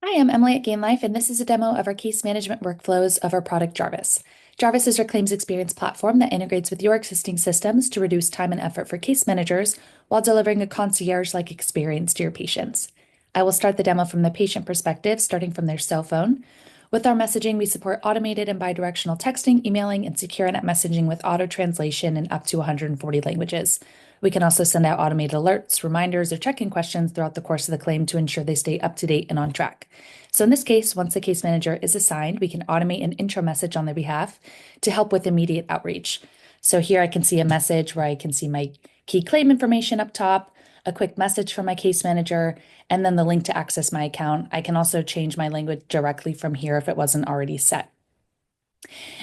Hi, I'm Emily at Game Life, and this is a demo of our case management workflows of our product Jarvis. Jarvis is our claims experience platform that integrates with your existing systems to reduce time and effort for case managers while delivering a concierge-like experience to your patients. I will start the demo from the patient perspective, starting from their cell phone. With our messaging, we support automated and bidirectional texting, emailing, and secure net messaging with auto translation in up to 140 languages. We can also send out automated alerts, reminders, or check-in questions throughout the course of the claim to ensure they stay up to date and on track. So in this case, once the case manager is assigned, we can automate an intro message on their behalf to help with immediate outreach. So here I can see a message where I can see my key claim information up top, a quick message from my case manager, and then the link to access my account. I can also change my language directly from here if it wasn't already set.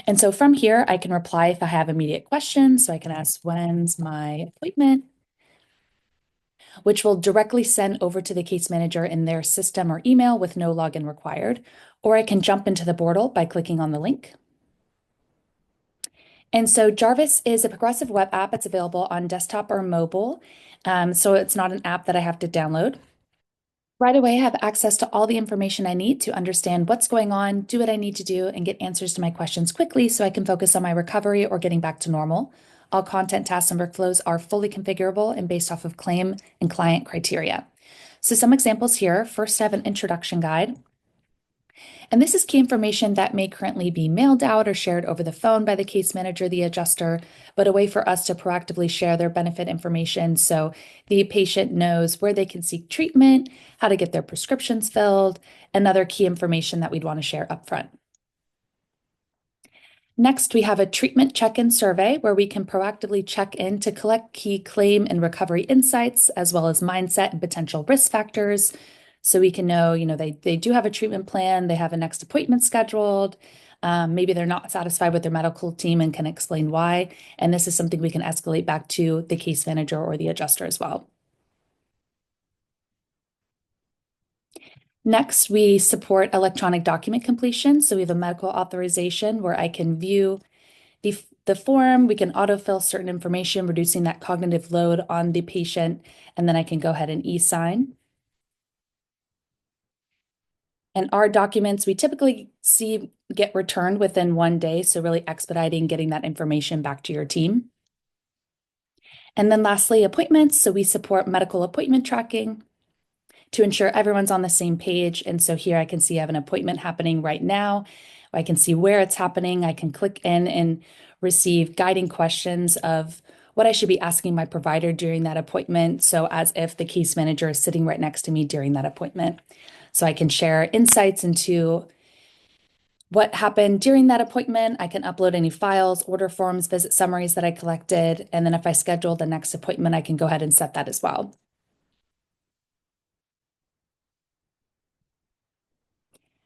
And so from here, I can reply if I have immediate questions. So I can ask, when's my appointment? Which will directly send over to the case manager in their system or email with no login required. Or I can jump into the portal by clicking on the link. And so Jarvis is a progressive web app. It's available on desktop or mobile. So it's not an app that I have to download. Right away, I have access to all the information I need to understand what's going on, do what I need to do, and get answers to my questions quickly so I can focus on my recovery or getting back to normal. All content, tasks, and workflows are fully configurable and based off of claim and client criteria. So some examples here. First, I have an introduction guide. And this is key information that may currently be mailed out or shared over the phone by the case manager, the adjuster, but a way for us to proactively share their benefit information so the patient knows where they can seek treatment, how to get their prescriptions filled, and other key information that we'd want to share upfront. Next, we have a treatment check-in survey where we can proactively check in to collect key claim and recovery insights, as well as mindset and potential risk factors. So we can know, they do have a treatment plan, they have a next appointment scheduled. Maybe they're not satisfied with their medical team and can explain why. And this is something we can escalate back to the case manager or the adjuster as well. Next, we support electronic document completion. So we have a medical authorization where I can view the form, we can autofill certain information, reducing that cognitive load on the patient, and then I can go ahead and e-sign. And our documents we typically see get returned within 1 day, so really expediting getting that information back to your team. And then lastly, appointments. So we support medical appointment tracking to ensure everyone's on the same page. And so here I can see I have an appointment happening right now. I can see where it's happening. I can click in and receive guiding questions of what I should be asking my provider during that appointment. So as if the case manager is sitting right next to me during that appointment. So I can share insights into what happened during that appointment. I can upload any files, order forms, visit summaries that I collected. And then if I schedule the next appointment, I can go ahead and set that as well.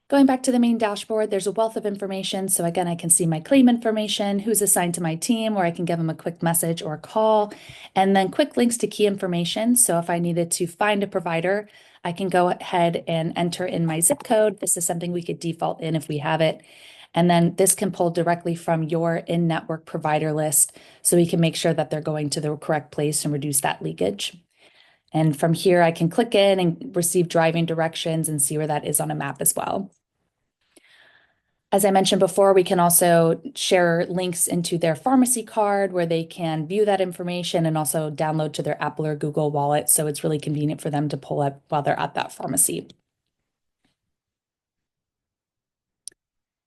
Going back to the main dashboard, there's a wealth of information. So again, I can see my claim information, who's assigned to my team, or I can give them a quick message or a call, and then quick links to key information. So if I needed to find a provider, I can go ahead and enter in my zip code. This is something we could default in if we have it. And then this can pull directly from your in-network provider list so we can make sure that they're going to the correct place and reduce that leakage. And from here, I can click in and receive driving directions and see where that is on a map as well. As I mentioned before, we can also share links into their pharmacy card where they can view that information and also download to their Apple or Google Wallet. So it's really convenient for them to pull up while they're at that pharmacy.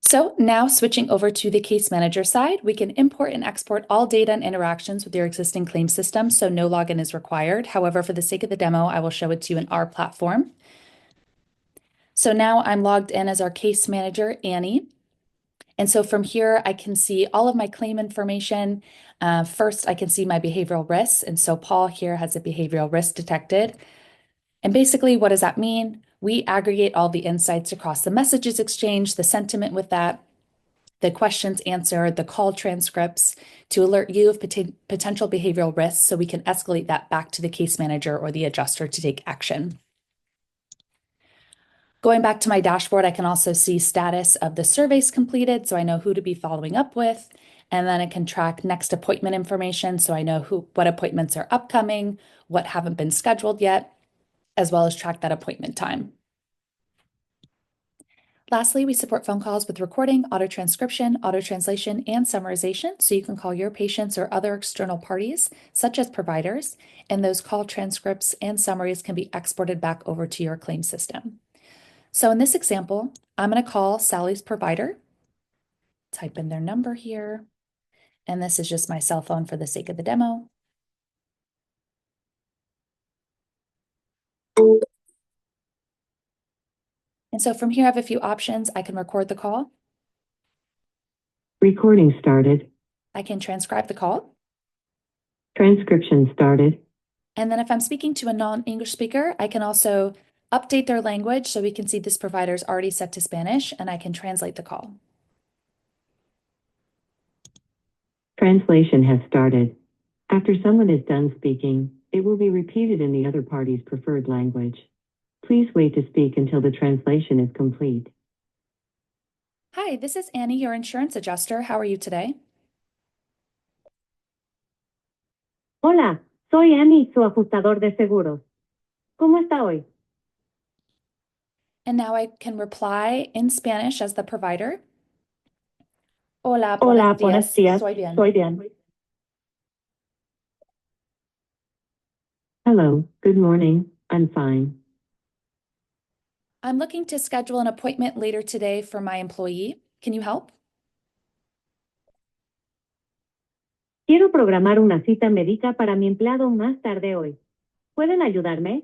So now switching over to the case manager side, we can import and export all data and interactions with your existing claim system, so no login is required. However, for the sake of the demo, I will show it to you in our platform. So now I'm logged in as our case manager, Annie. And so from here, I can see all of my claim information. First, I can see my behavioral risks. And so Paul here has a behavioral risk detected. And basically, what does that mean? We aggregate all the insights across the messages exchanged, the sentiment with that, the questions answered, the call transcripts to alert you of potential behavioral risks so we can escalate that back to the case manager or the adjuster to take action. Going back to my dashboard, I can also see status of the surveys completed, so I know who to be following up with. And then I can track next appointment information, so I know what appointments are upcoming, what haven't been scheduled yet, as well as track that appointment time. Lastly, we support phone calls with recording, auto-transcription, auto-translation, and summarization, so you can call your patients or other external parties, such as providers, and those call transcripts and summaries can be exported back over to your claim system. So in this example, I'm going to call Sally's provider, type in their number here, and this is just my cell phone for the sake of the demo. And so from here, I have a few options. I can record the call. Recording started. I can transcribe the call. Transcription started. And then if I'm speaking to a non-English speaker, I can also update their language so we can see this provider is already set to Spanish and I can translate the call. Translation has started. After someone is done speaking, it will be repeated in the other party's preferred language. Please wait to speak until the translation is complete. Hi, this is Annie, your insurance adjuster. How are you today? Hola, soy Annie, su ajustador de seguros. ¿Cómo está hoy? And now I can reply in Spanish as the provider. Hola, Hola, buenos buenos días. días. Soy bien. Soy bien. Hello, good morning. I'm fine. I'm looking to schedule an appointment later today for my employee. Can you help? Quiero programar una cita médica para mi empleado más tarde hoy. ¿Pueden ayudarme?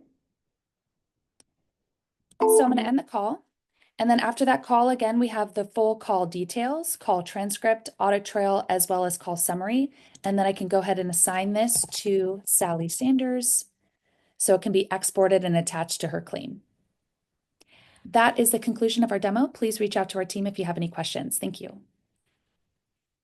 So I'm going to end the call. And then after that call, again, we have the full call details, call transcript, audit trail, as well as call summary. And then I can go ahead and assign this to Sally Sanders so it can be exported and attached to her claim. That is the conclusion of our demo. Please reach out to our team if you have any questions. Thank you.